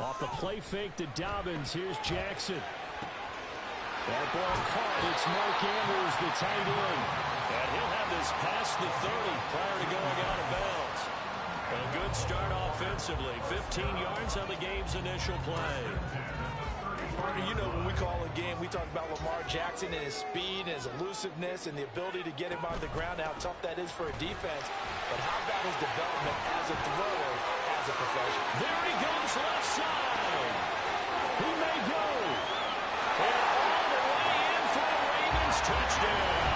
Off the play fake to Dobbins. Here's Jackson. That ball caught. It's Mark Andrews, the tight end. And he'll have this past the 30 prior to going out of bounds. A good start offensively. 15 yards on the game's initial play. Partner, you know when we call a game, we talk about Lamar Jackson and his speed and his elusiveness and the ability to get him on the ground, how tough that is for a defense. But how about his development as a thrower, as a professional? There he goes left side. He may go. And all the way in for the Ravens touchdown.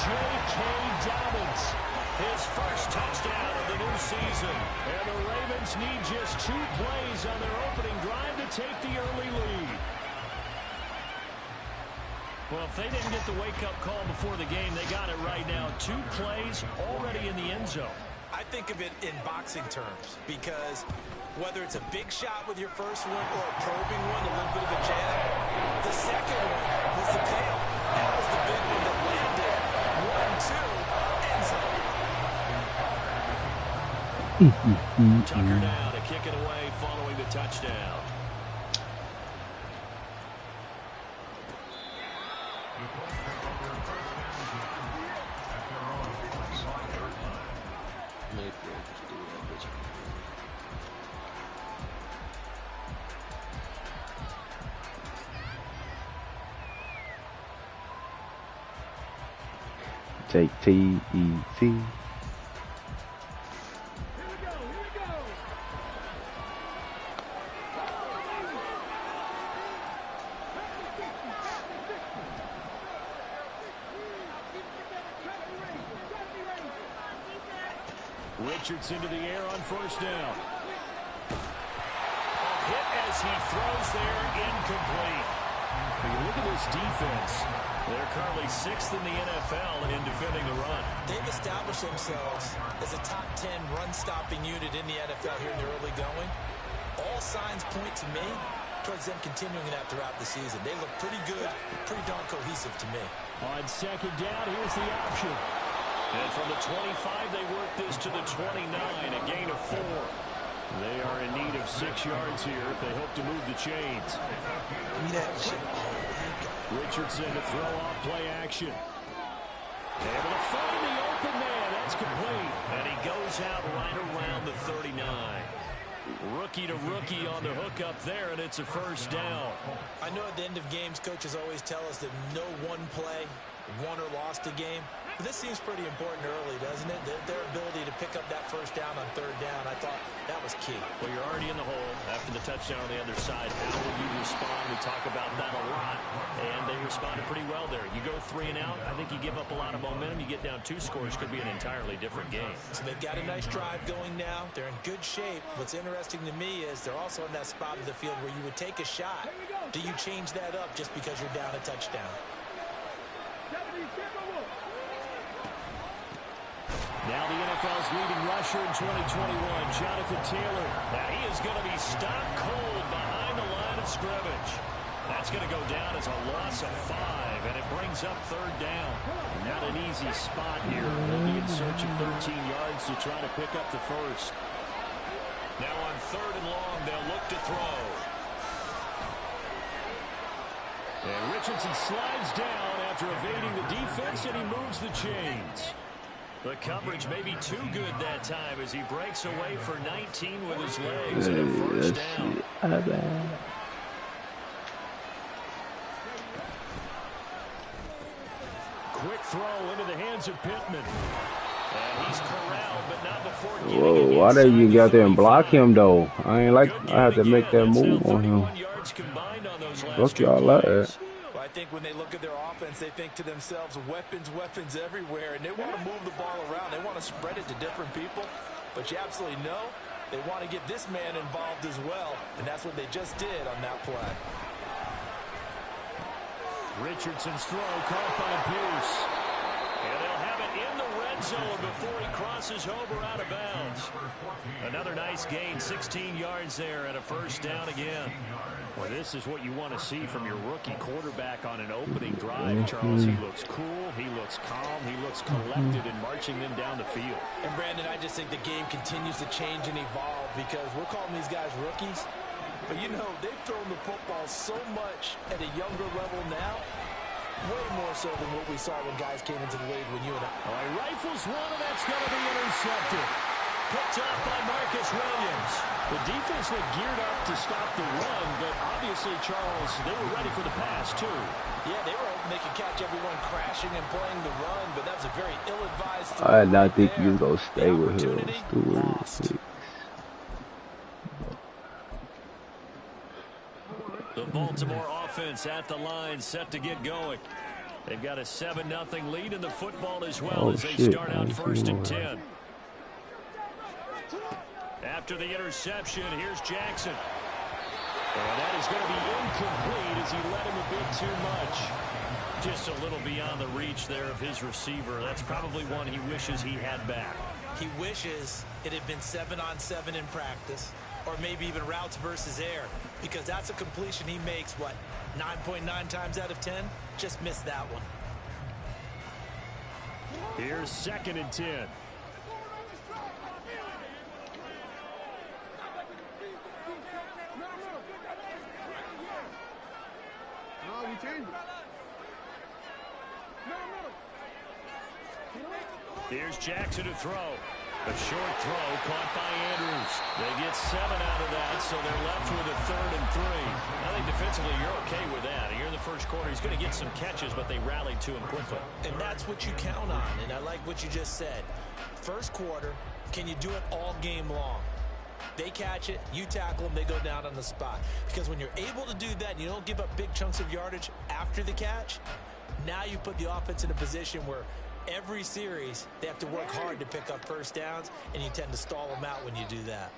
J.K. Dobbins, his first touchdown of the new season. And the Ravens need just 2 plays on their opening drive to take the early lead. Well, if they didn't get the wake-up call before the game, they got it right now. 2 plays already in the end zone. I think of it in boxing terms because whether it's a big shot with your first one or a probing one, a little bit of a jab, the second one was the payoff. That was the big one that landed. 1-2, end zone. Tucker down to kick it away following the touchdown. Take T easy. Richards into the air on first down. A hit as he throws there, incomplete. When you look at this defense, they're currently 6th in the NFL in defending the run. They've established themselves as a top 10 run-stopping unit in the NFL here in the early going. All signs point to me towards them continuing that throughout the season. They look pretty good, pretty darn cohesive to me. On second down, here's the option. And from the 25, they work this to the 29, a gain of 4. They are in need of 6 yards here if they hope to move the chains. Richardson to throw off play action. Able to find the open man. That's complete. And he goes out right around the 39. Rookie to rookie on the hook up there, and it's a first down. I know at the end of games, coaches always tell us that no one play won or lost a game. But this seems pretty important early, doesn't it? Their ability to pick up that first down on third down, I thought that was key. Well, you're already in the hole after the touchdown on the other side. How will you respond? We talk about that a lot, and they responded pretty well there. You go 3 and out, I think you give up a lot of momentum. You get down 2 scores, could be an entirely different game. So they've got a nice drive going now. They're in good shape. What's interesting to me is they're also in that spot of the field where you would take a shot. Do you change that up just because you're down a touchdown? Now the NFL's leading rusher in 2021, Jonathan Taylor. Now he is going to be stopped cold behind the line of scrimmage. That's going to go down as a loss of 5, and it brings up third down. Not an easy spot here. They'll be in search of 13 yards to try to pick up the first. Now on third and long, they'll look to throw. And Richardson slides down after evading the defense, and he moves the chains. The coverage may be too good that time as he breaks away for 19 with his legs and a first down. Quick throw into the hands of Pittman. And he's corralled, but not before getting it. Whoa, why did you get out there and block him, though? I ain't like, I had to make that move on him. Look, y'all like that. I think when they look at their offense, they think to themselves, weapons, weapons everywhere, and they want to move the ball around. They want to spread it to different people, but you absolutely know they want to get this man involved as well, and that's what they just did on that play. Richardson's throw caught by Pierce, and they'll have it in the red zone before he crosses over out of bounds. Another nice gain, 16 yards there, and a first down again. Well, this is what you want to see from your rookie quarterback on an opening drive, Charles. He looks cool, he looks calm, he looks collected in marching them down the field. And, Brandon, I just think the game continues to change and evolve because we're calling these guys rookies. But, you know, they've thrown the football so much at a younger level now, way more so than what we saw when guys came into the league when you and I. Oh, he rifles one, and that's going to be intercepted. Picked up by Marcus Williams. The defense looked geared up to stop the run, but obviously, Charles, they were ready for the pass, too. Yeah, they were hoping they could catch everyone crashing and playing the run, but that was a very ill-advised throw. I did not think he was going to stay with him. Stewart. The Baltimore offense at the line, set to get going. They've got a 7-0 lead in the football as well as they start out 1st and 10. After the interception, here's Jackson. And that is going to be incomplete as he led him a bit too much. Just a little beyond the reach there of his receiver. That's probably one he wishes he had back. He wishes it had been 7-on-7 in practice, or maybe even routes versus air, because that's a completion he makes, what, 9.9 times out of 10? Just missed that one. Here's 2nd and 10. Here's Jackson to throw. A short throw caught by Andrews. They get 7 out of that, so they're left with a 3rd and 3. I think defensively you're okay with that. Here in the first quarter, he's going to get some catches, but they rallied to him quickly. And that's what you count on, and I like what you just said. First quarter, can you do it all game long? They catch it, you tackle them, they go down on the spot. Because when you're able to do that and you don't give up big chunks of yardage after the catch, now you put the offense in a position where every series they have to work hard to pick up first downs, and you tend to stall them out when you do that.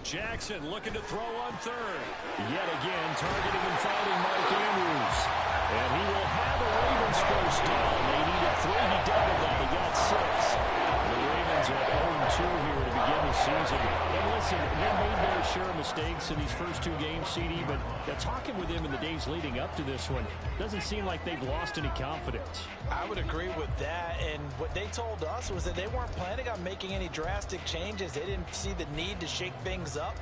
Jackson looking to throw on 3rd. Yet again, targeting and finding Mark Andrews. And he will have the Ravens first down. They needed 3. He doubled that. He got 6. The Ravens are 0-2 here to begin the season. And listen, they made their share of mistakes in these first 2 games, CD, but talking with them in the days leading up to this one, doesn't seem like they've lost any confidence. I would agree with that, and what they told us was that they weren't planning on making any drastic changes. They didn't see the need to shake things up.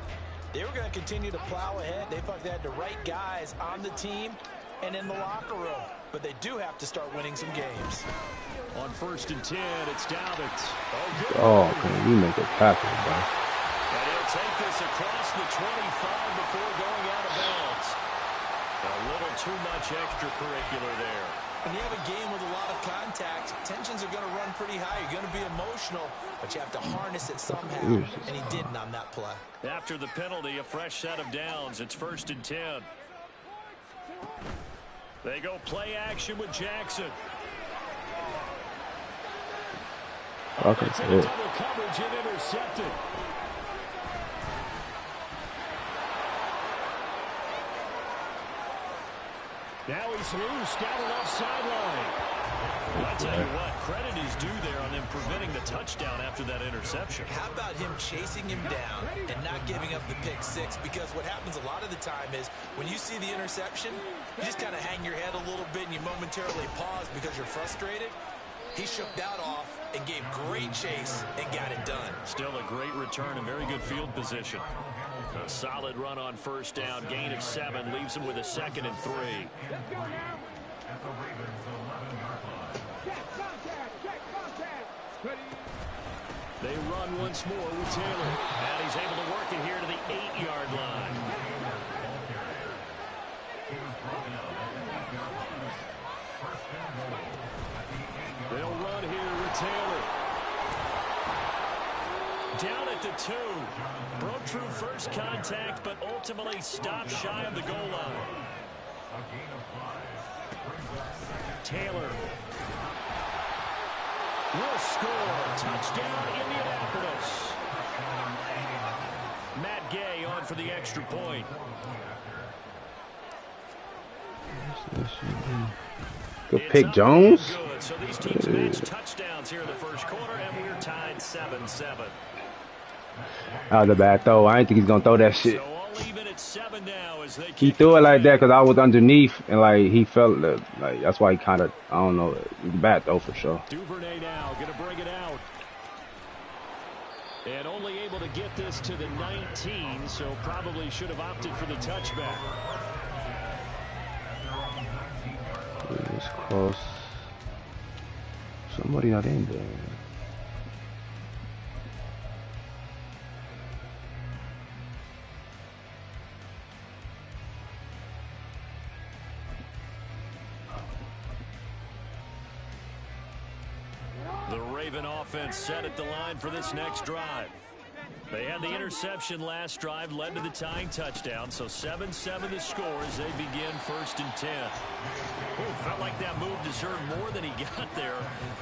They were going to continue to plow ahead. They thought they had the right guys on the team and in the locker room, but they do have to start winning some games. On 1st and 10, it's Dalvin. Oh, man, you make a tackle, bro. And he'll take this across the 25 before going out of bounds. A little too much extracurricular there. When you have a game with a lot of contact, tensions are going to run pretty high. You're going to be emotional, but you have to harness it somehow, and he didn't on that play. After the penalty, a fresh set of downs. It's 1st and 10. They go play action with Jackson. Okay, it's in a double coverage and intercepted. Now he's loose down the left sideline. Well, I tell you what, credit is due there on them preventing the touchdown after that interception. How about him chasing him down and not giving up the pick 6? Because what happens a lot of the time is when you see the interception, you just kind of hang your head a little bit and you momentarily pause because you're frustrated. He shook that off and gave great chase and got it done. Still a great return and very good field position. A solid run on 1st down. Gain of 7 leaves him with a 2nd and 3. They run once more with Taylor. And he's able to work it here to the 8-yard line. They'll run here with Taylor. Down at the 2. Broke through first contact, but ultimately stopped shy of the goal line. Taylor will score. Touchdown, Indianapolis. Matt Gay on for the extra point. Good pick, Jones. Good. So these teams match touchdowns here in the first quarter, and we're tied 7-7. That was a bad throw. I didn't think he's going to throw that shit. So all even at 7 now as they He threw it like that because I was underneath, and like he felt it, like that's why he kind of, I don't know, bad though for sure. Duvernay now going to bring it out. And only able to get this to the 19, so probably should have opted for the touchback. It's close. Somebody not in there. The Raven offense set at the line for this next drive. They had the interception last drive, led to the tying touchdown, so 7-7 the score as they begin 1st and 10. Ooh, felt like that move deserved more than he got there.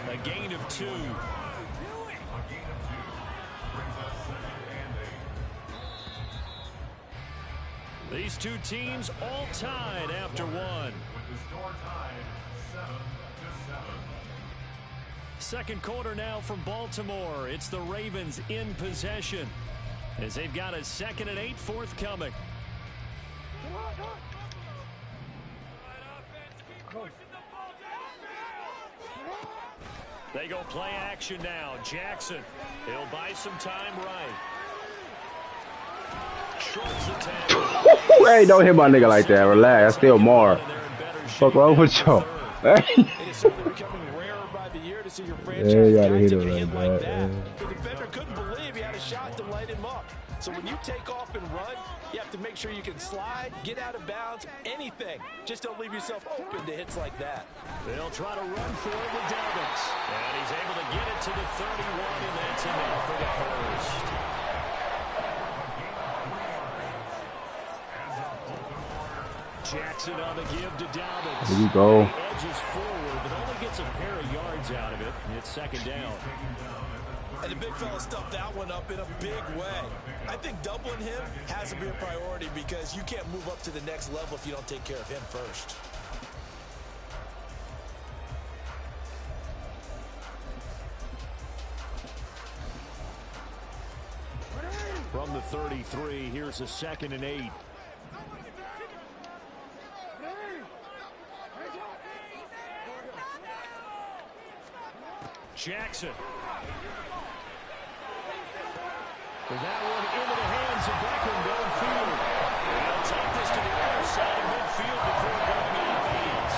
A gain of 2. These two teams all tied after 1. Second quarter now from Baltimore. It's the Ravens in possession as they've got a 2nd and 8 forthcoming. They go play action now. Jackson, he'll buy some time right. Shorts the tackle. Hey, don't hit my nigga like that. Relax. That's still more. Fuck wrong with you? See your franchise you gotta hit it like that. The defender couldn't believe he had a shot to light him up. So when you take off and run, you have to make sure you can slide, get out of bounds, anything. Just don't leave yourself open to hits like that. They'll try to run for it with Dobbins. And he's able to get it to the 31, and that's enough for the first. Jackson on the give to Dobbins. Here we go. Edges forward, but only gets a pair of yards out of it. It's 2nd down. And the big fella stuffed that one up in a big way. I think doubling him has to be a priority because you can't move up to the next level if you don't take care of him first. From the 33, here's a 2nd and 8. Jackson. With that one into the hands of Beckham downfield. They'll take this to the other side of midfield before going out of bounds.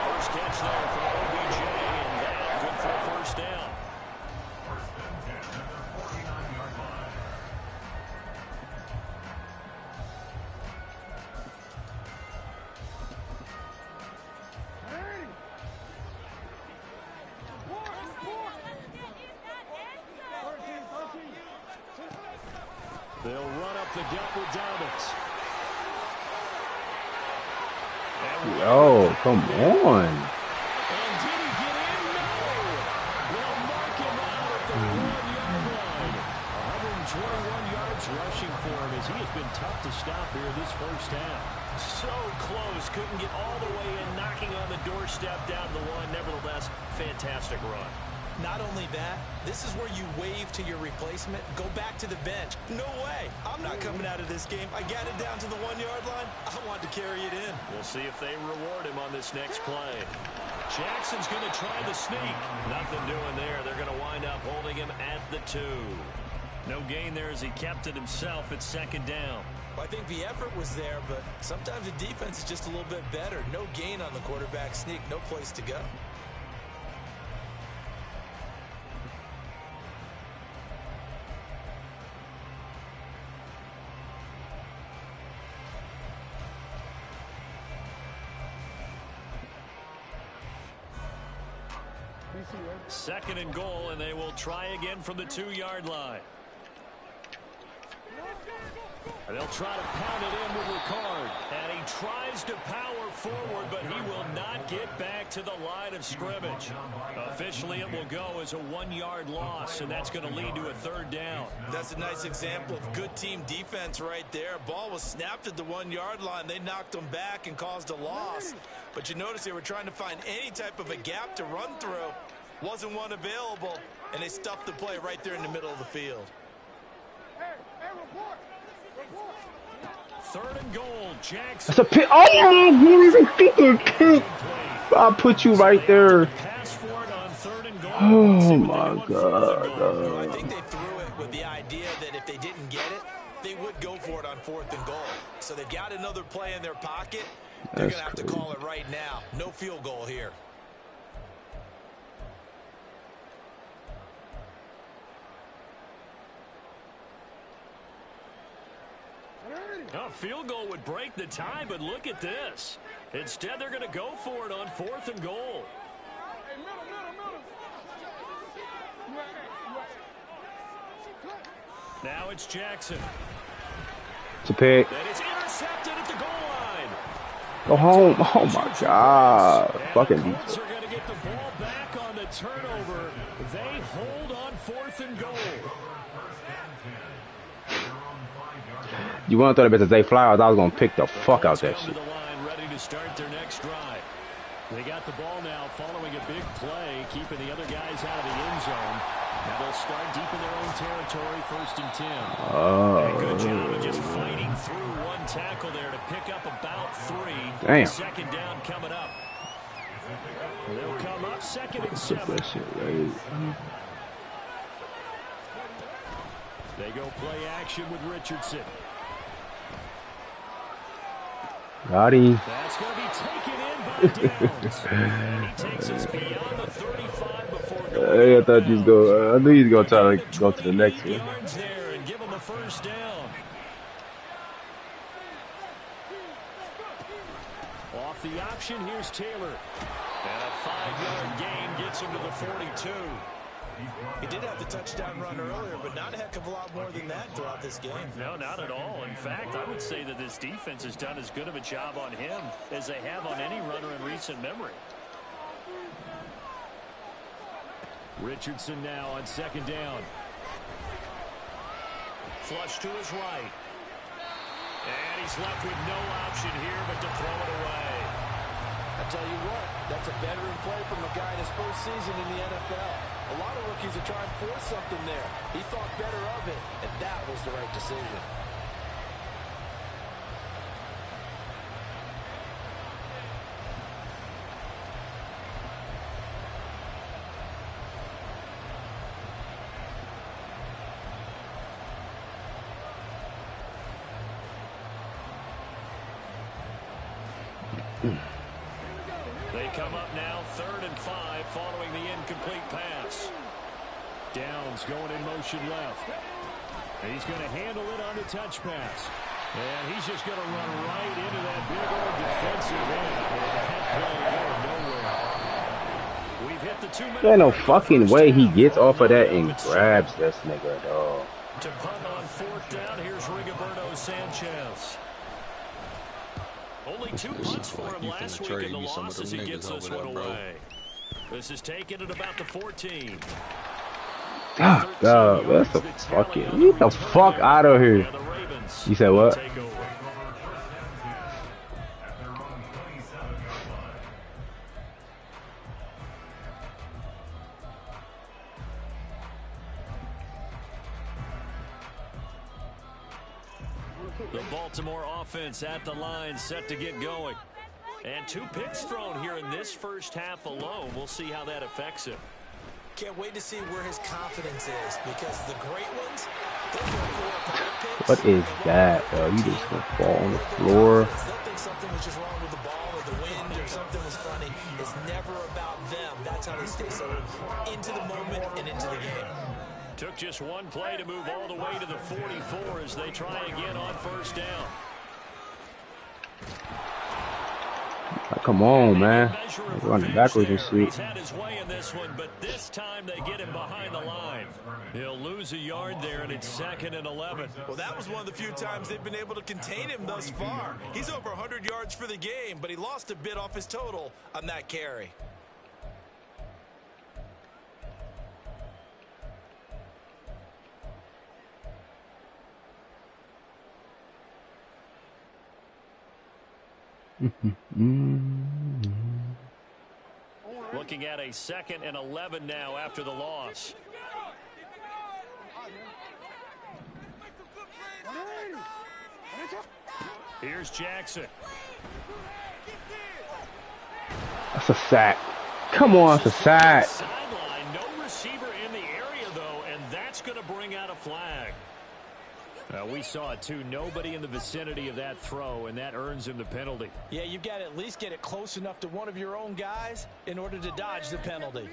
First catch there for OBJ, and that good for a 1st down. They'll run up the gut with Dobbins. Oh, come on. And did he get in? No. They'll mark him out at the 1-yard line. 121 yards rushing for him as he has been tough to stop here this 1st half. So close. Couldn't get all the way in, knocking on the doorstep down the 1. Nevertheless, fantastic run. Not only that, this is where you wave to your replacement, go back to the bench. No way. I'm not coming out of this game. I got it down to the 1-yard line. I want to carry it in. We'll see if they reward him on this next play. Jackson's going to try the sneak. Nothing doing there. They're going to wind up holding him at the 2. No gain there as he kept it himself at 2nd down. I think the effort was there, but sometimes the defense is just a little bit better. No gain on the quarterback sneak. No place to go. Second and goal, and they will try again from the 2-yard line. And they'll try to pound it in with Ricard. And he tries to power forward, but he will not get back to the line of scrimmage. Officially, it will go as a 1-yard loss, and that's going to lead to a 3rd down. That's a nice example of good team defense right there. Ball was snapped at the 1-yard line. They knocked him back and caused a loss. But you notice they were trying to find any type of a gap to run through. Wasn't one available, and they stuffed the play right there in the middle of the field. third and goal. Jackson. That's a pick. Oh, I'll put you right there. Oh my God. I think they threw it with the idea that if they didn't get it, they would go for it on 4th and goal. So they've got another play in their pocket. They're going to have to call it right now. No field goal here. A field goal would break the tie, but look at this. Instead, they're going to go for it on 4th and goal. Now it's Jackson. It's a pick. And it's intercepted at the goal line. Go home. Oh my God. Fucking defense. They're going to get the ball back on the turnover. They hold on 4th and goal. You want to throw the best as they fly, I was going to pick the fuck out that shit. Ready to start their next drive. They got the ball now following a big play, keeping the other guys out of the end zone. Now they'll start deep in their own territory, 1st and 10. Oh. Good job of just fighting through one tackle there to pick up about 3. Damn. 2nd down coming up. They'll come up 2nd and 7. That shit, right? They go play action with Richardson. Got him. That's going to be taken in by Downs. And he takes us beyond the 35 before going. I thought you was going. I knew you was going to try to go to the next one. Yards there and give him a 1st down. Off the option, here's Taylor. And a 5-yard gain gets him to the 42. He did have the touchdown run earlier, but not a heck of a lot more than that throughout this game. No, not at all. In fact, I would say that this defense has done as good of a job on him as they have on any runner in recent memory. Richardson now on 2nd down. Flush to his right. And he's left with no option here but to throw it away. I tell you what, that's a veteran play from a guy in his first season in the NFL. A lot of rookies are trying to force something there. He thought better of it, and that was the right decision. They come up now 3rd and 5 following the incomplete pass. Downs going in motion left. He's going to handle it on the touch pass. And he's just going to run right into that big old defensive end. That play going nowhere. We've hit the 2-minute. There ain't no fucking way he gets off of that and grabs this nigga, dog. To punt on 4th down, here's Rigoberto Sanchez. Only 2 punts for him last week in the loss as he gets this one away. This is taken at about the 14. God, that's the fucking. Get the fuck out of here. You said what? The Baltimore offense at the line, set to get going. And 2 picks thrown here in this first half alone. We'll see how that affects him. Can't wait to see where his confidence is, because the great ones, those are 4 picks. What is that, bro? You just gonna fall on the floor. They'll think something was just wrong with the ball or the wind or something was funny. It's never about them. That's how they stay so into the moment and into the game. Took just 1 play to move all the way to the 44 as they try again on 1st down. Come on, man. Running backwards and shit. He's had his way in this one, but this time they get him behind the line. He'll lose a yard there, and it's 2nd and 11. Well, that was one of the few times they've been able to contain him thus far. He's over 100 yards for the game, but he lost a bit off his total on that carry. Looking at a 2nd and 11 now after the loss. Here's Jackson. That's a sack. Come on, it's a sack. Sideline, no receiver in the area, though, and that's going to bring out a flag. We saw it, too. Nobody in the vicinity of that throw, and that earns him the penalty. Yeah, you've got to at least get it close enough to one of your own guys in order to dodge the penalty.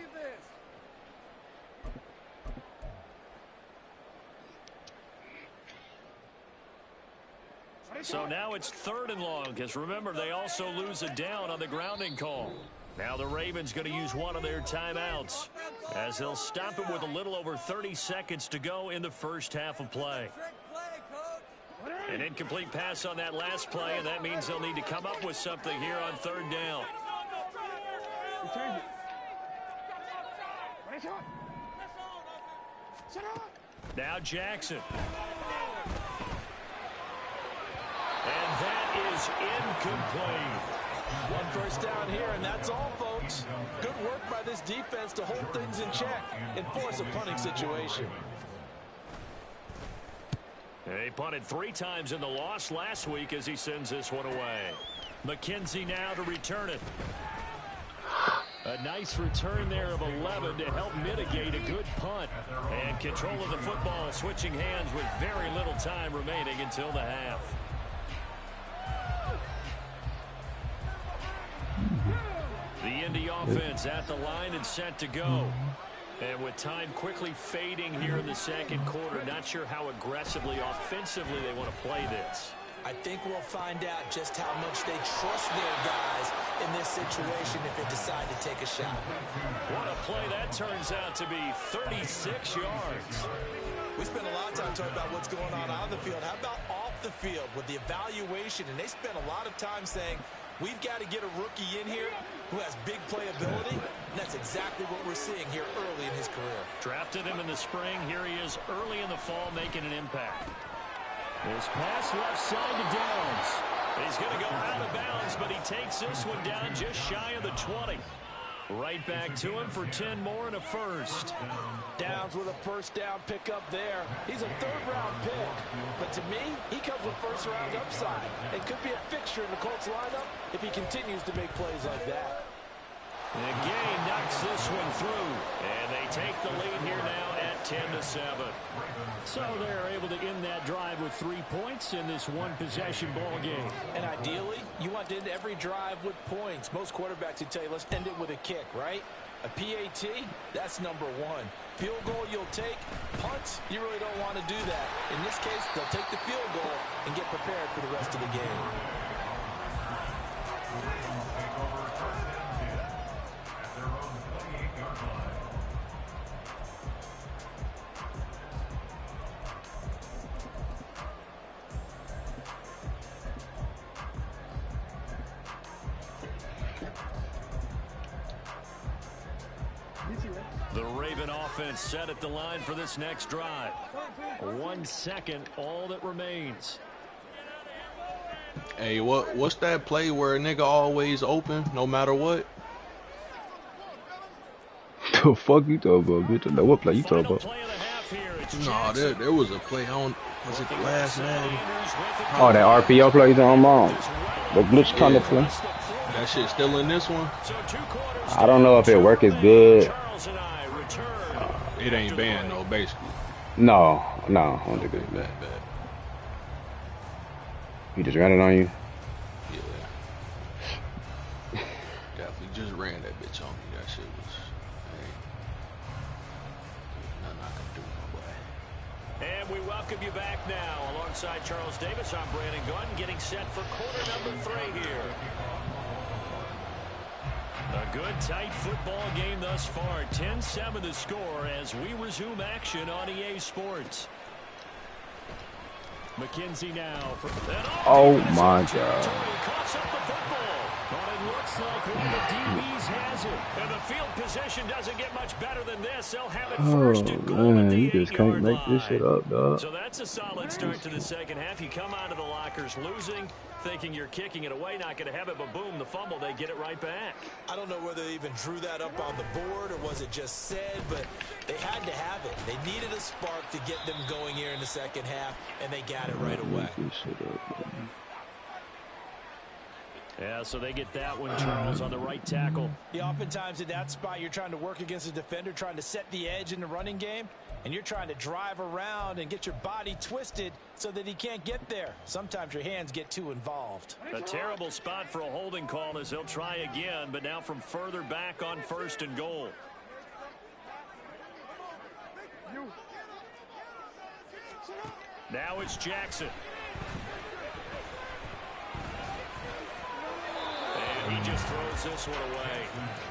So now it's 3rd and long, because remember, they also lose a down on the grounding call. Now the Ravens going to use one of their timeouts, as they'll stop it with a little over 30 seconds to go in the first half of play. An incomplete pass on that last play, and that means they'll need to come up with something here on 3rd down. Now Jackson. And that is incomplete. 1 first down here, and that's all, folks. Good work by this defense to hold things in check and force a punting situation. He punted 3 times in the loss last week as he sends this one away. McKenzie now to return it. A nice return there of 11 to help mitigate a good punt. And control of the football switching hands with very little time remaining until the half. The Indy offense at the line and set to go. And with time quickly fading here in the second quarter, not sure how aggressively, offensively they want to play this. I think we'll find out just how much they trust their guys in this situation if they decide to take a shot. What a play that turns out to be, 36 yards. We spent a lot of time talking about what's going on the field. How about off the field with the evaluation? And they spent a lot of time saying, we've got to get a rookie in here who has big playability, and that's exactly what we're seeing here early in his career. Drafted him in the spring. Here he is early in the fall making an impact. His pass left side to Downs. He's going to go out of bounds, but he takes this one down just shy of the 20. Right back to him for 10 more and a first. Downs with a first down pickup there. He's a 3rd-round pick, but to me, he comes with first-round upside and could be a fixture in the Colts lineup if he continues to make plays like that. And Gay knocks this one through, and they take the lead here now at 10-7. So they're able to end that drive with 3 points in this one-possession ball game. And ideally, you want to end every drive with points. Most quarterbacks would tell you, let's end it with a kick, right? A PAT, that's number 1. Field goal you'll take. Punts, you really don't want to do that. In this case, they'll take the field goal and get prepared for the rest of the game. The Raven offense set at the line for this next drive. 1 second, all that remains. Hey, what's that play where a nigga always open, no matter what? The fuck you talking about, bitch? I know what play you talking about. Nah, there was a play on, was it the last night? Oh, that RPO play you talking about? The glitch kind of play? That shit still in this one? I don't know if it work as good. It ain't banned though, basically. No, I don't think it's bad. He just ran it on you? Yeah. Definitely just ran that bitch on me. That shit was, nothing I can do, my boy. And we welcome you back now. Alongside Charles Davis, I'm Brandon Gunn, getting set for quarter number 3 here. A good, tight football game thus far. 10-7 the score as we resume action on EA Sports. McKenzie now. Oh, my God. But it looks like one of the DBs has it. And the field position doesn't get much better than this. They'll have it first and goal at the 8-yard line. You just can't make this shit up, dog. So that's a solid start to the second half. You come out of the lockers losing, thinking you're kicking it away, not going to have it, but boom, the fumble, they get it right back. I don't know whether they even drew that up on the board or was it just said, but they had to have it. They needed a spark to get them going here in the second half, and they got it right away. Yeah, so they get that one, Charles, on the right tackle. Yeah, oftentimes in that spot, you're trying to work against a defender, trying to set the edge in the running game, and you're trying to drive around and get your body twisted so that he can't get there. Sometimes your hands get too involved. A terrible spot for a holding call as he'll try again, but now from further back on 1st and goal. Now it's Jackson. And he just throws this one away.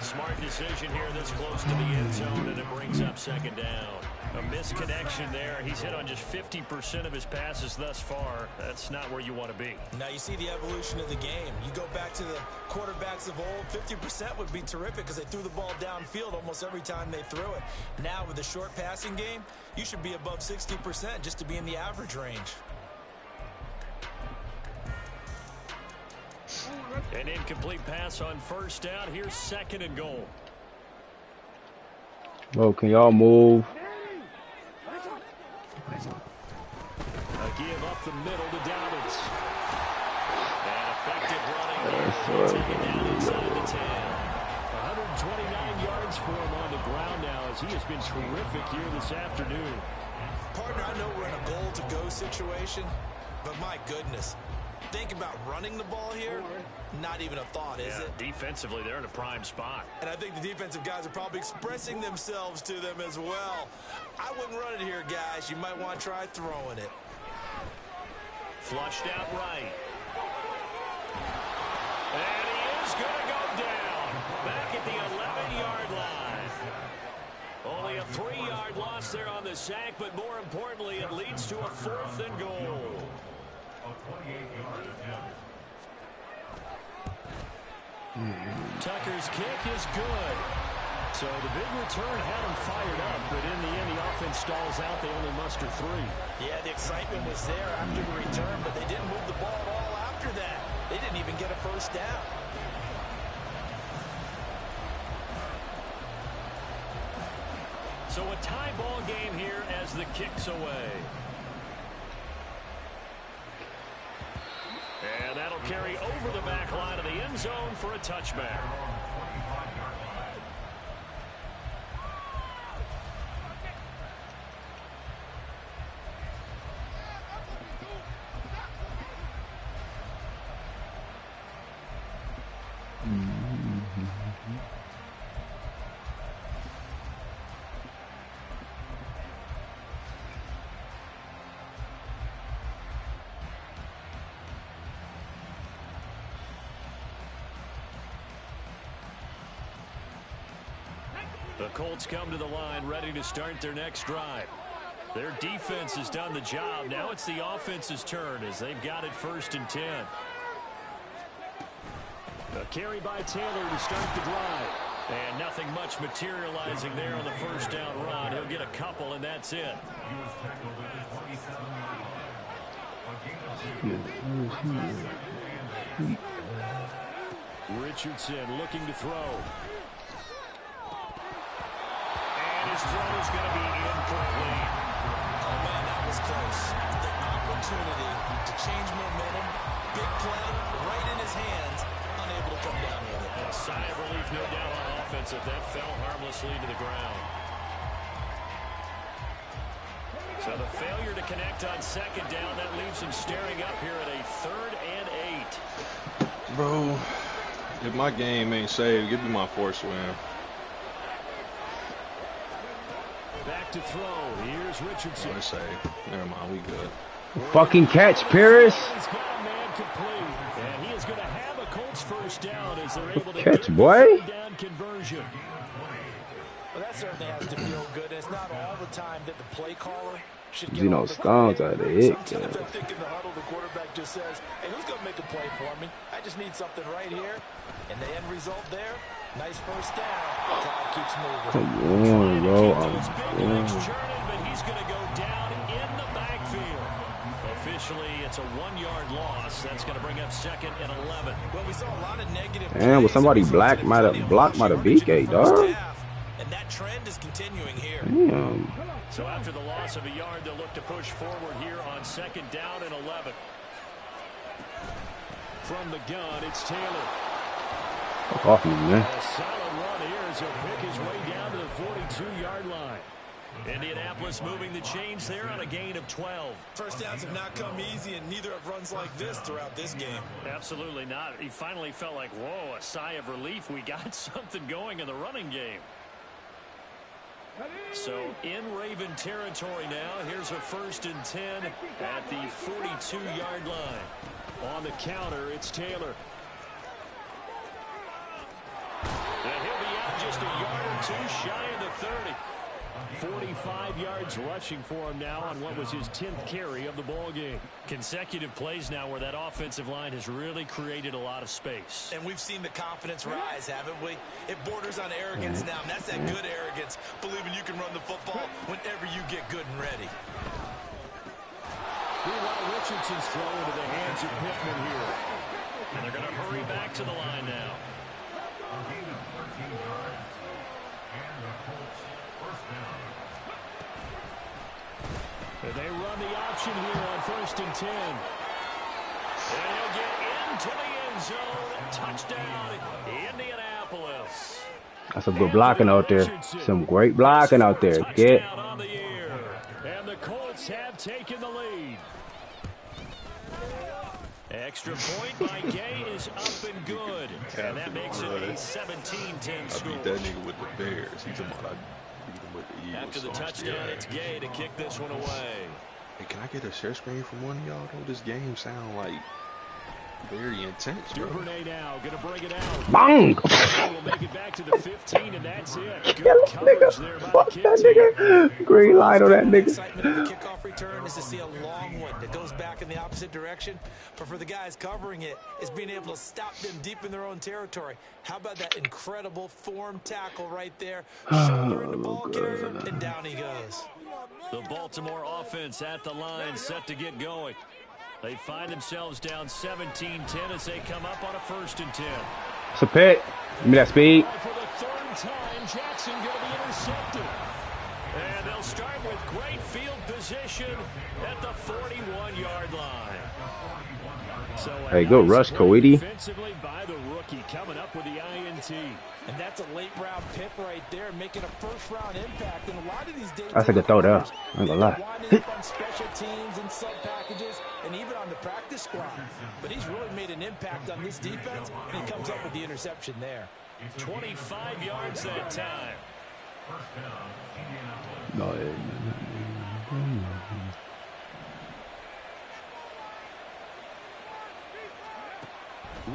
Smart decision here this close to the end zone, and it brings up 2nd down. A misconnection there. He's hit on just 50% of his passes thus far. That's not where you want to be. Now you see the evolution of the game. You go back to the quarterbacks of old, 50% would be terrific because they threw the ball downfield almost every time they threw it. Now with the short passing game, you should be above 60% just to be in the average range. An incomplete pass on 1st down. Here's 2nd and goal. Oh, can y'all move? A give up the middle to Dobbins. And effective running. Taken down inside the 10. 129 yards for him on the ground now as he has been terrific here this afternoon. Partner, I know we're in a goal-to-go situation, but my goodness. Think about running the ball here. Not even a thought, is it? Defensively, they're in a prime spot. And I think the defensive guys are probably expressing themselves to them as well. I wouldn't run it here, guys. You might want to try throwing it. Flushed out right. And he is going to go down. Back at the 11-yard line. Only a 3-yard loss there on the sack, but more importantly, it leads to a 4th and goal. Tucker's kick is good. So the big return had him fired up, but in the end, the offense stalls out. They only muster 3. Yeah, the excitement was there after the return, but they didn't move the ball at all after that. They didn't even get a 1st down. So a tie ball game here as the kick's away. And that'll carry over the back line of the end zone for a touchback. The Colts come to the line ready to start their next drive. Their defense has done the job. Now it's the offense's turn as they've got it 1st and 10. A carry by Taylor to start the drive. And nothing much materializing there on the 1st down run. He'll get a couple, and that's it. Richardson looking to throw. And his throw is going to be incomplete. Oh, man, that was close. The opportunity to change momentum. Big play right in his hands. Unable to come down with it. A sigh of relief, no doubt, on offense if that fell harmlessly to the ground. So the failure to connect on 2nd down, that leaves him staring up here at a 3rd and 8. Bro, if my game ain't saved, give me my 4th win. Back to throw. Here's Richardson. Let's say, never mind, we good. Fucking catch, Paris. He's got a man complete, and he is going to have a Colts 1st down as they're able to Catch, get boy. the down conversion. Well, that certainly has to feel good. It's not all the time that the play caller should get You know, all the Stones credit. out of it. Sometimes I think in the huddle, the quarterback just says, hey, who's going to make a play for me? I just need something right here. And the end result there, nice 1st down. Clock keeps moving. Come on, bro. But he's going to go down in the backfield. Officially, it's a 1-yard loss. That's going to bring up 2nd and 11. Well, we saw a lot of negative. Damn, was somebody blocked my BK, dog? And that trend is continuing here. Damn. So after the loss of a yard, they'll look to push forward here on 2nd down and 11. from the gun, it's Taylor. Fuck off me, man. A solid run here as he'll pick his way down to the 42-yard line. Indianapolis moving the chains there on a gain of 12. First downs have not come easy, and neither have runs like this throughout this game. Absolutely not. He finally felt like, whoa, a sigh of relief. We got something going in the running game. So in Raven territory now. Here's a 1st and 10 at the 42-yard line. On the counter, it's Taylor. And he'll be out just a yard or two shy of the 30. 45 yards rushing for him now on what was his 10th carry of the ball game. Consecutive plays now where that offensive line has really created a lot of space. And we've seen the confidence rise, haven't we? It borders on arrogance now, and that's that good arrogance, believing you can run the football whenever you get good and ready. Meanwhile, Richardson's throw into the hands of Pittman here. And they're going to hurry back to the line now. And they run the option here on 1st and 10. And he'll get into the end zone. Touchdown, Indianapolis. That's some good blocking out there. Some great blocking out there. Get. And the Colts have taken the lead. Extra point by Gay is up and good. And that makes it a 17-10 score. I beat that nigga with the Bears. He's talking about I beat him with the Eagles. After the touchdown, it's Gay to kick this one away. Hey, can I get a share screen from one of y'all? Though this game sound like very intense, bro. Duvernay now gonna bring it out. Bang! Will make it back to the 15, and that's it. Good Yellow coverage there nigga. by Fuck the that kick team. nigga. Green light on that The nigga. excitement of the kickoff return is to see a long one that goes back in the opposite direction. But for the guys covering it, it's being able to stop them deep in their own territory. How about that incredible form tackle right there? Shoulder in the ball carrier, and down he goes. The Baltimore offense at the line, set to get going. They find themselves down 17-10 as they come up on a 1st and 10. It's a pit. Give me that speed. For the 3rd time, Jackson going to be intercepted. And they'll start with great field position at the 41-yard line. So Hey, good rush, Coedy. Defensively by the rookie, coming up with the INT. And that's a late-round pick right there, making a first-round impact. And a lot of these days, That's a good throw there. I ain't gonna lie. winding up on special teams and sub-packages and even on the practice squad. But he's really made an impact on this defense, and he comes up with the interception there. 25 yards that time. No,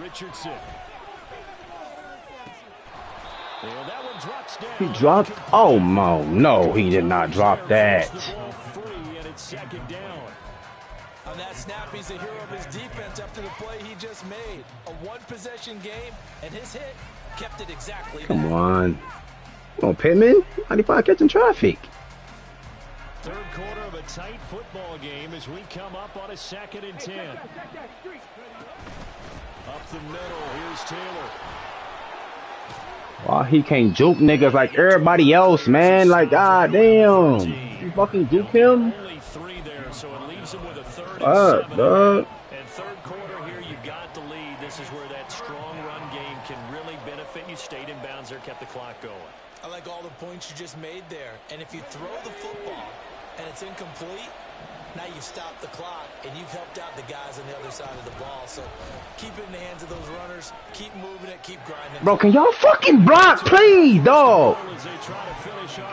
Richardson. And that one drops down. he dropped. Oh no, he did not drop that. The ball free, and it's 2nd down. On that snap, he's the hero of his defense after the play he just made. A one-possession game, and his hit kept it exactly Come that. on. Come on, Pittman. 95 catching traffic. 3rd quarter of a tight football game as we come up on a 2nd and 10. Up the middle, here's Taylor. Why he can't juke niggas like everybody else, man? Like, god damn. You fucking juke him? Only 3 there, so it leaves him with a 3rd and 7. Dog. And 3rd quarter here, you've got the lead. This is where that strong run game can really benefit you. Stayed in bounds there, kept the clock going. I like all the points you just made there. And if you throw the football and it's incomplete, now you've stopped the clock and you've helped out the guys on the other side of the ball. So keep it in the hands of those runners. Keep moving it. Keep grinding. Bro, can y'all fucking block, please, dog?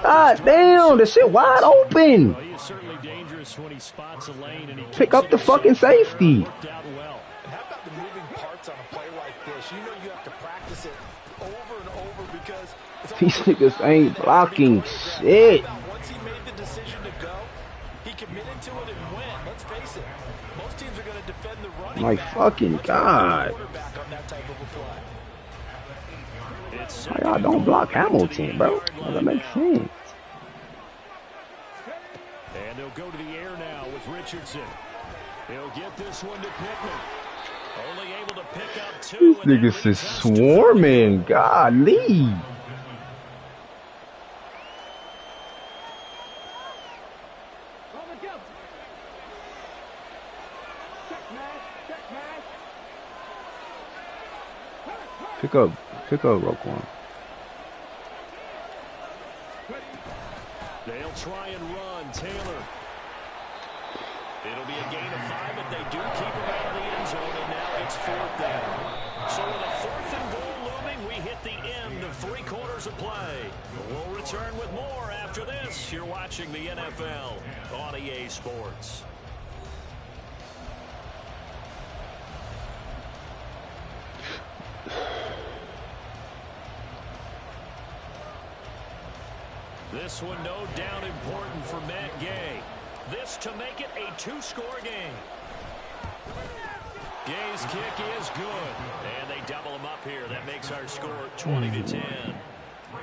God damn, the shit wide open. Well, he is certainly dangerous when he spots a lane and he Pick up the fucking safety. worked out well. And how about the moving parts on a play like this? You know you have to practice it over and over because it's These niggas ain't blocking shit. Once he made the decision to go, he committed to it and went. Let's face it. Most teams are going to defend the running My back. fucking god. Quarterback on that type of a play. It's Why y'all don't block Hamilton, bro? That makes sense. And they'll go to the air now with Richardson. He'll get this one to Pittman. Only able to pick up 2. These niggas is swarming. Golly. Pick up Roquan. They'll try and run. Taylor. It'll be a gain of 5, but they do keep him out of the end zone, and now it's 4th down. So with a 4th and goal looming, we hit the end of 3 quarters of play. We'll return with more after this. You're watching the NFL on EA Sports. This one no doubt important for Matt Gay. This to make it a 2-score game. Gay's kick is good. And they double him up here. That makes our score 20-10.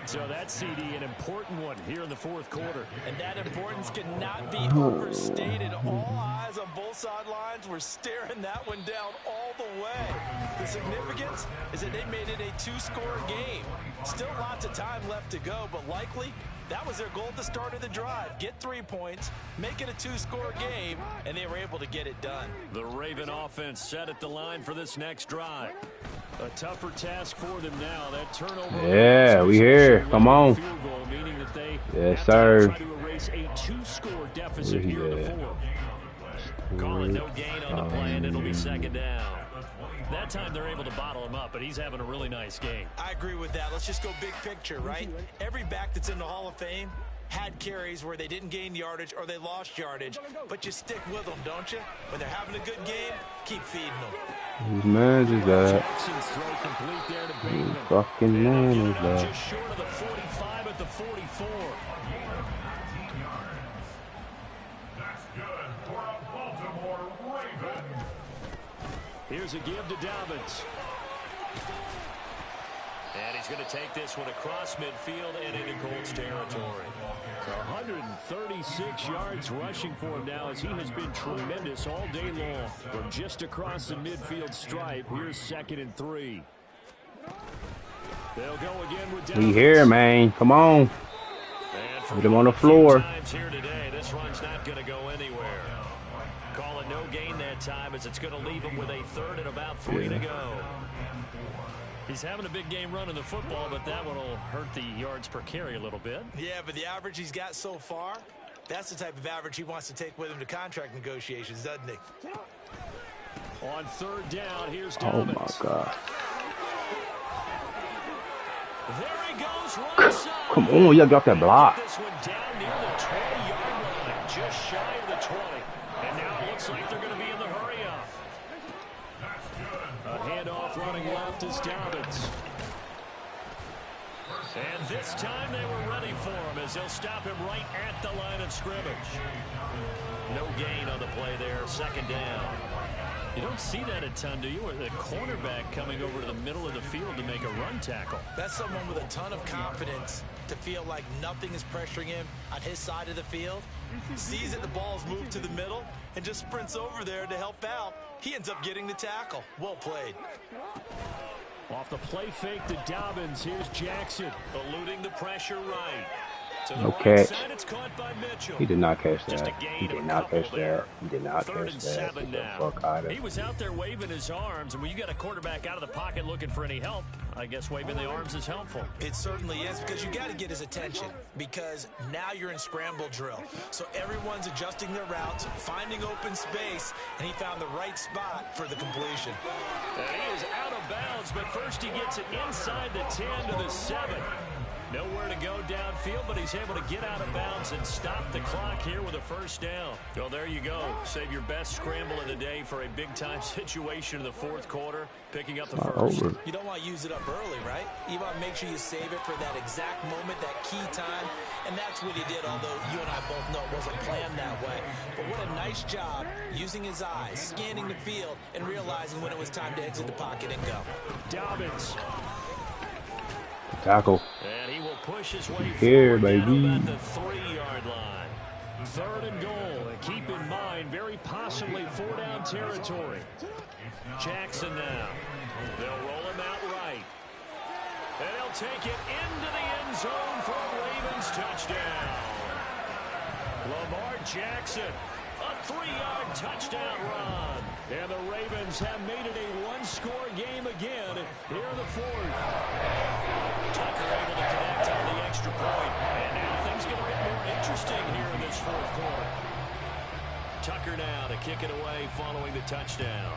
So that CD, an important one here in the 4th quarter. And that importance cannot be overstated. All eyes on both sidelines were staring that one down all the way. The significance is that they made it a 2-score game. Still lots of time left to go, but likely that was their goal at the start of the drive. Get 3 points, make it a 2-score game, and they were able to get it done. The Raven offense set at the line for this next drive. A tougher task for them now. That turnover. Yeah, we here. Come on. Field goal, meaning that they yes, sir. Try to erase a 2-score deficit here in the 4th. Calling no gain on the play, and it'll be 2nd down. That time they're able to bottle him up, but he's having a really nice game. I agree with that. Let's just go big picture, right? Every back that's in the Hall of Fame had carries where they didn't gain yardage or they lost yardage, but you stick with them, don't you? When they're having a good game, keep feeding them. Whose man is that? Jackson's throw complete there to Bateman. Whose fucking man is that? Just short of the 45 at the 44. That's good for a Baltimore Raven. Here's a give to Dobbins. And he's going to take this one across midfield and into Colts territory. 136 yards rushing for him now as he has been tremendous all day long. From just across the midfield stripe, here's 2nd and 3. They'll go again with Dobbins. We here, man. Come on. Get him on the floor. Here today, this run's not going to go anywhere. Call it no gain that time as it's going to leave him with a 3rd and about 3 to go. He's having a big game running the football, but that one will hurt the yards per carry a little bit. Yeah, but the average he's got so far, that's the type of average he wants to take with him to contract negotiations, doesn't he? On 3rd down, here's Oh, Dobbins. my God. There he goes, right side. Come on, you got that block. This one down near the 20-yard line, just shy of the 20. And now it looks like they're going to be in the hurry-up. A handoff running left is Dobbins. And this time they were ready for him as they'll stop him right at the line of scrimmage. No gain on the play there, 2nd down. You don't see that a ton, do you? Or the cornerback coming over to the middle of the field to make a run tackle. That's someone with a ton of confidence to feel like nothing is pressuring him on his side of the field. Sees that the ball's moved to the middle and just sprints over there to help out. He ends up getting the tackle. Well played. Off the play fake to Dobbins, here's Jackson eluding the pressure right. No catch. He did not catch that. He did not catch that. He did not catch that. Get the fuck out of He was out there waving his arms, and when you got a quarterback out of the pocket looking for any help, I guess waving the arms is helpful. It certainly is, because you got to get his attention, because now you're in scramble drill. So everyone's adjusting their routes, finding open space, and he found the right spot for the completion. And he is out of bounds, but first he gets it inside the 10 to the 7. Nowhere to go downfield, but he's able to get out of bounds and stop the clock here with a 1st down. Well, there you go. Save your best scramble of the day for a big-time situation in the 4th quarter, picking up the 1st. You don't want to use it up early, right? You want to make sure you save it for that exact moment, that key time, and that's what he did, although you and I both know it wasn't planned that way. But what a nice job using his eyes, scanning the field, and realizing when it was time to exit the pocket and go. Dobbins. Tackle. And he will push his way here, baby. At the 3-yard line. 3rd and goal. And keep in mind, very possibly 4-down territory. Jackson now. They'll roll him out right. And he'll take it into the end zone for a Ravens touchdown. Lamar Jackson, a 3-yard touchdown run. And the Ravens have made it a one-score game again here in the fourth. Tucker able to connect on the extra point. And now things get a bit more interesting here in this fourth quarter. Tucker now to kick it away following the touchdown.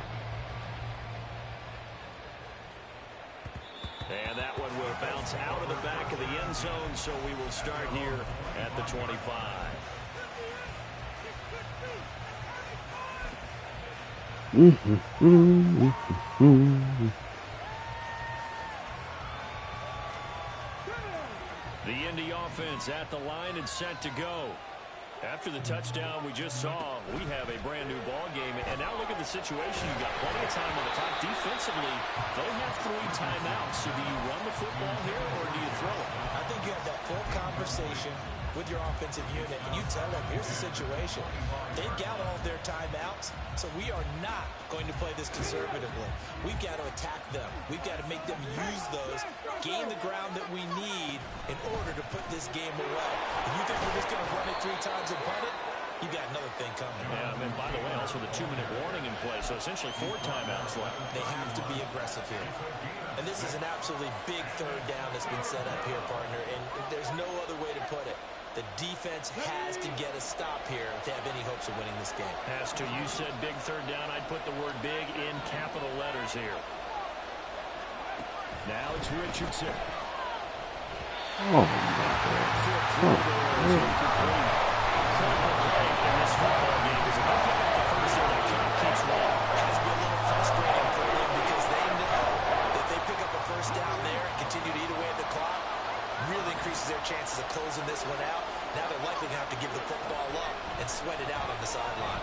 And that one will bounce out of the back of the end zone, so we will start here at the 25. The Indy offense at the line and set to go. After the touchdown we just saw, we have a brand new ball game. And now look at the situation. You've got plenty of time on the clock. Defensively, they have 3 timeouts. So do you run the football here or do you throw it? I think you have that full conversation with your offensive unit, and you tell them, here's the situation. They've got all their timeouts, so we are not going to play this conservatively. We've got to attack them. We've got to make them use those, gain the ground that we need in order to put this game away. If you think we're just going to run it 3 times and punt it, you've got another thing coming. Yeah, and by the way, also the 2-minute warning in play, so essentially 4 timeouts left. They have to be aggressive here. And this is an absolutely big third down that's been set up here, partner, and there's no other way to put it. The defense has to get a stop here if they have any hopes of winning this game. Has to. You said big third down. I'd put the word big in capital letters here. Now it's Richardson. Oh, my God. Incredible play in this football game because if they pick up the first there, that clock keeps rolling. Has been a little frustrating for them because they know that they pick up a first down there and continue to eat away at the clock, really increases their chances of closing this one out. Now they're likely going to have to give the football up and sweat it out on the sideline.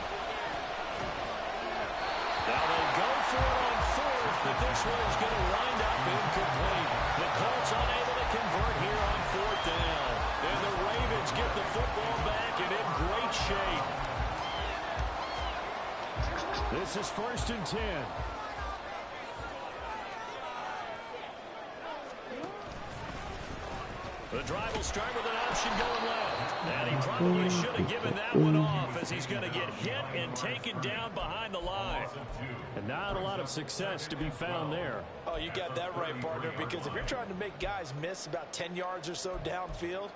Now they'll go for it on fourth, but this one is going to wind up incomplete. The Colts unable to convert here on fourth down. And the Ravens get the football back and in great shape. This is 1st and 10. The drive will start with an option going left. And he probably should have given that one off as he's going to get hit and taken down behind the line. And not a lot of success to be found there. Oh, you got that right, partner, because if you're trying to make guys miss about 10 yards or so downfield,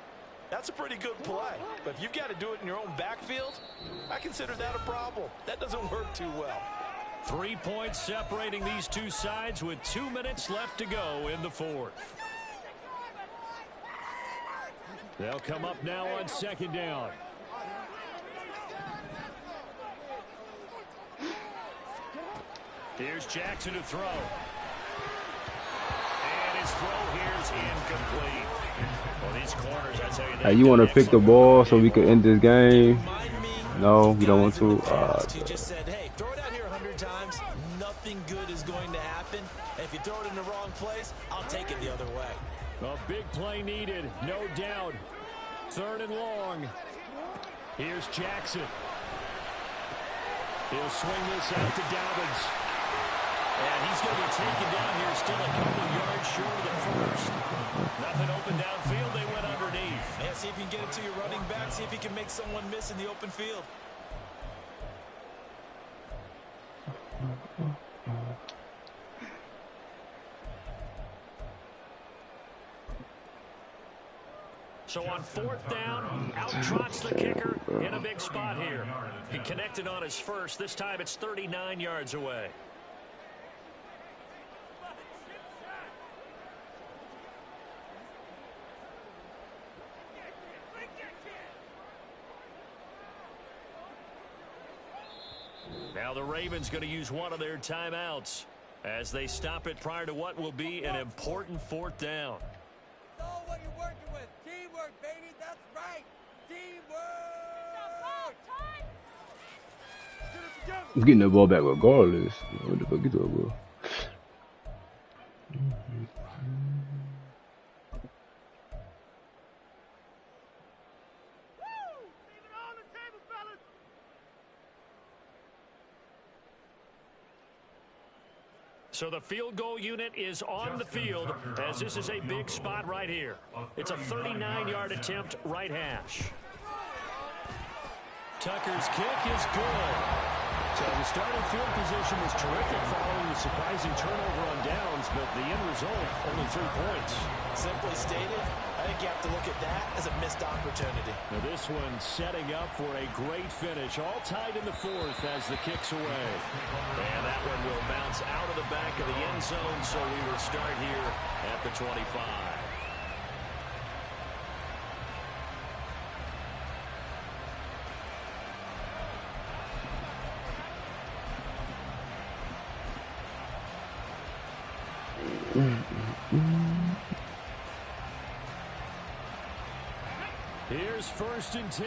that's a pretty good play. But if you've got to do it in your own backfield, I consider that a problem. That doesn't work too well. 3 points separating these two sides with 2 minutes left to go in the fourth. They'll come up now on 2nd down. Here's Jackson to throw. And his throw here is incomplete. Well, these corners, I tell you, hey, you want to pick the ball so we could end this game? No, you don't want to? You just said, hey, throw it out here 100 times. Nothing good is going to happen. And if you throw it in the wrong place, I'll take it the other way. A big play needed, no doubt. 3rd and long. Here's Jackson. He'll swing this out to Dobbins. And he's going to be taken down here, still a couple yards short of the first. Nothing open downfield, they went underneath. Yeah, see if you can get it to your running back, see if you can make someone miss in the open field. So on 4th down, out trots the kicker in a big spot here. He connected on his first. This time it's 39 yards away. Now the Ravens going to use one of their timeouts as they stop it prior to what will be an important 4th down. That's all what you're working with. Teamwork, baby. That's right. Teamwork. He's getting the ball back regardless. What the fuck you doing, bro? So the field goal unit is on the field as this is a big spot right here. It's a 39-yard attempt right hash. Tucker's kick is good. So the starting field position was terrific following the surprising turnover on downs, but the end result, only 3 points. Simply stated, I think you have to look at that as a missed opportunity. Now this one setting up for a great finish, all tied in the 4th as the kick's away. And that one will bounce out of the back of the end zone, so we will start here at the 25. Here's 1st and 10.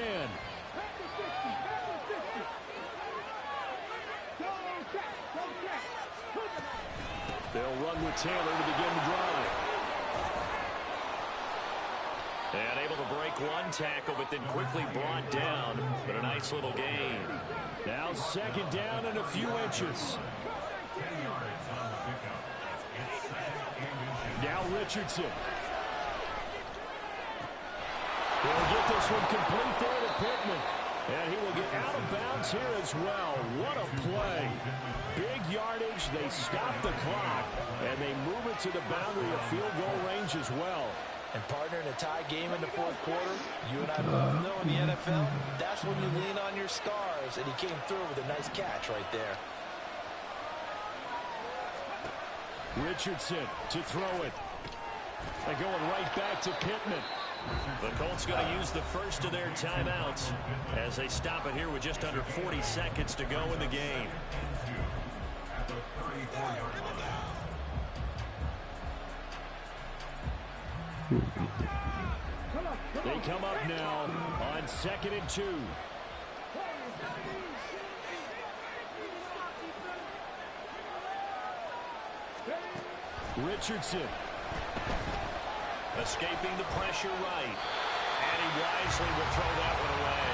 They'll run with Taylor to begin the drive. And able to break one tackle, but then quickly brought down. But a nice little gain. Now 2nd down and a few inches. Now Richardson. He'll get this one complete there to Pittman. And he will get out of bounds here as well. What a play. Big yardage. They stop the clock. And they move it to the boundary of field goal range as well. And partner, in a tie game in the 4th quarter, you and I both know in the NFL, that's when you lean on your stars. And he came through with a nice catch right there. Richardson to throw it. And going right back to Pittman. The Colts going to use the first of their timeouts as they stop it here with just under 40 seconds to go in the game. They come up now on 2nd and 2. Richardson. Escaping the pressure right. And he wisely will throw that one away.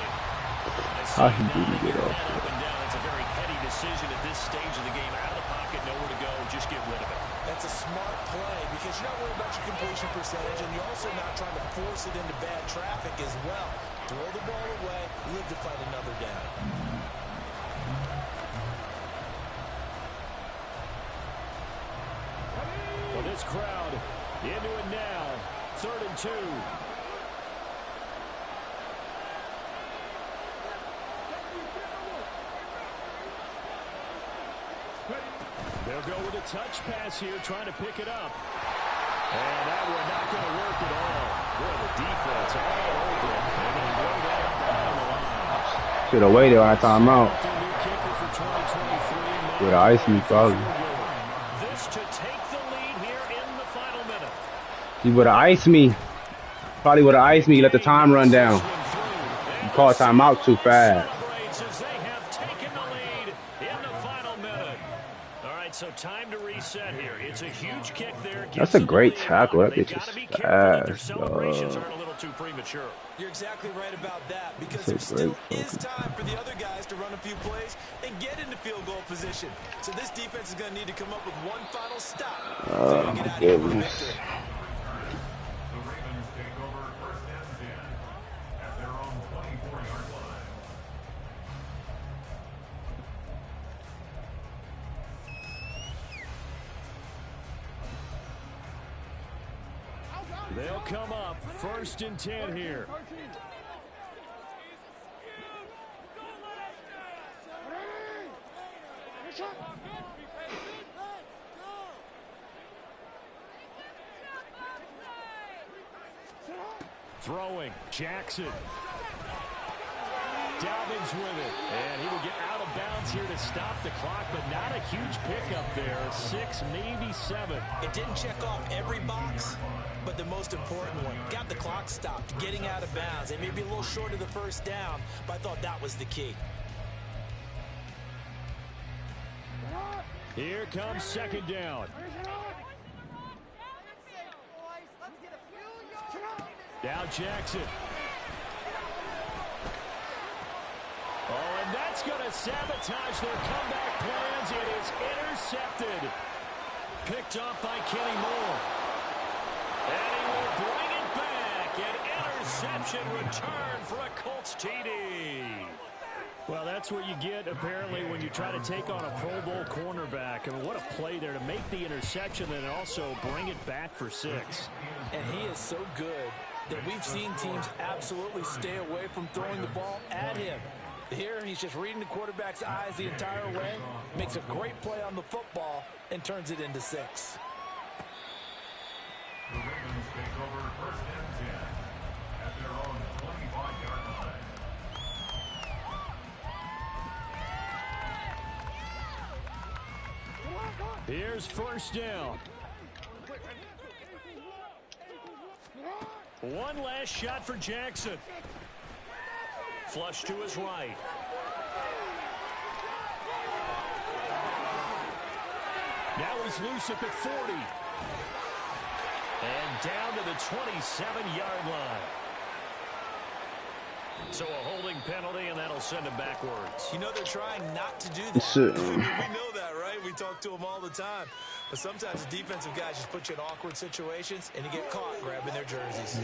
How he didn't get off. Up and down. It's a very heady decision at this stage of the game. Out of the pocket, nowhere to go. Just get rid of it. That's a smart play because you're not worried about your completion percentage, and you're also not trying to force it into bad traffic as well. Throw the ball away, live to fight another down. Well, this crowd into it now. 3rd and 2. They'll go with a touch pass here, trying to pick it up. And that one not going to work at all. Boy, the defense all over it. And they blow that up behind the line. Should have waited on that timeout. Would have iced me, probably. This to take the lead here in the final minute. He would have iced me. Probably would have iced me. Let the time run down. You called timeout too fast. So time to reset here. It's a huge kick there. That's a great tackle. That bitch is fast. Celebrations aren't a little too premature. You're exactly right about that because there still is time for the other guys to run a few plays and get into field goal position. So this defense is going to need to come up with one final stop. Oh, my goodness. The Ravens take over 1st and 10 at their own 24-yard line. They'll come up 1st and 10 here. Throwing, Jackson. Dobbins with it, and he will get out of bounds here to stop the clock, but not a huge pickup there. 6, maybe 7. It didn't check off every box, but the most important one, got the clock stopped, getting out of bounds. It may be a little short of the 1st down, but I thought that was the key. Here comes 2nd down. Now Jackson. Oh, and that's going to sabotage their comeback plans. It is intercepted. Picked off by Kenny Moore. And he will bring it back. An interception return for a Colts TD. Well, that's what you get, apparently, when you try to take on a Pro Bowl cornerback. I mean, what a play there to make the interception and also bring it back for 6. And he is so good that we've seen teams absolutely stay away from throwing the ball at him. Here, he's just reading the quarterback's eyes the entire way, makes a great play on the football, and turns it into 6. The Ravens take over 1st and 10 at their own 25-yard line. Here's 1st down. One last shot for Jackson. Flush to his right. Now he's loose at the 40. And down to the 27-yard line. So a holding penalty, and that'll send him backwards. You know they're trying not to do that. We know that, right? We talk to them all the time. But sometimes the defensive guys just put you in awkward situations, and you get caught grabbing their jerseys.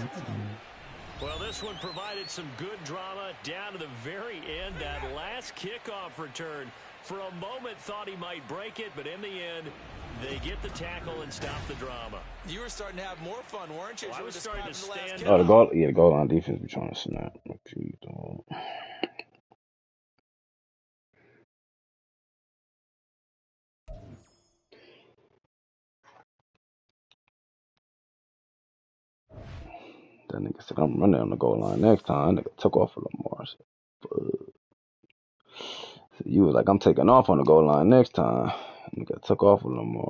Well, this one provided some good drama down to the very end. That last kickoff return, for a moment, thought he might break it, but in the end, they get the tackle and stop the drama. You were starting to have more fun, weren't you? Well, I was starting to stand up. Oh, the goal line defense be trying to snap. That nigga said, I'm running on the goal line next time. That nigga took off a little more. So you was like, I'm taking off on the goal line next time. Nigga took off a little more.